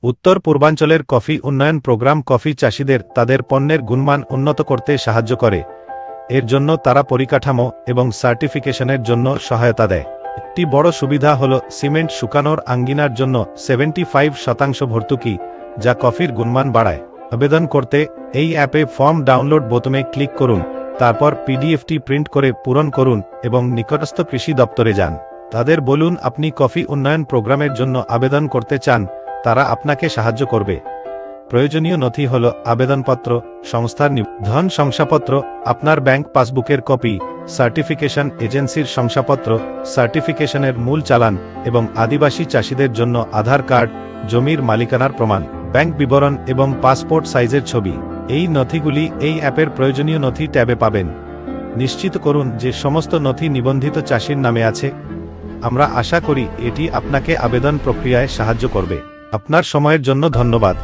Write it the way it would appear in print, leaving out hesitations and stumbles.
উত্তর পূর্বাঞ্চলের কফি উন্নয়ন প্রোগ্রাম কফি চাষিদের তাদের পণ্যের গুণমান উন্নত করতে সাহায্য করে। এর জন্য তারা পরিকাঠামো এবং সার্টিফিকেশনের জন্য সহায়তা দেয়। একটি বড় সুবিধা হল সিমেন্ট শুকানোর আঙ্গিনার জন্য 75% ভর্তুকি, যা কফির গুণমান বাড়ায়। আবেদন করতে এই অ্যাপে ফর্ম ডাউনলোড বোতামে ক্লিক করুন, তারপর পিডিএফটি প্রিন্ট করে পূরণ করুন এবং নিকটস্থ কৃষি দপ্তরে যান। তাদের বলুন আপনি কফি উন্নয়ন প্রোগ্রামের জন্য আবেদন করতে চান, তারা আপনাকে সাহায্য করবে। প্রয়োজনীয় নথি হল আবেদনপত্র, সংস্থার ধন শংসাপত্র, আপনার ব্যাংক পাসবুকের কপি, সার্টিফিকেশন এজেন্সির শংসাপত্র, সার্টিফিকেশনের মূল চালান এবং আদিবাসী চাষিদের জন্য আধার কার্ড, জমির মালিকানার প্রমাণ, ব্যাংক বিবরণ এবং পাসপোর্ট সাইজের ছবি। এই নথিগুলি এই অ্যাপের প্রয়োজনীয় নথি ট্যাবে পাবেন। নিশ্চিত করুন যে সমস্ত নথি নিবন্ধিত চাষির নামে আছে। আমরা আশা করি এটি আপনাকে আবেদন প্রক্রিয়ায় সাহায্য করবে। আপনার সময়ের জন্য ধন্যবাদ।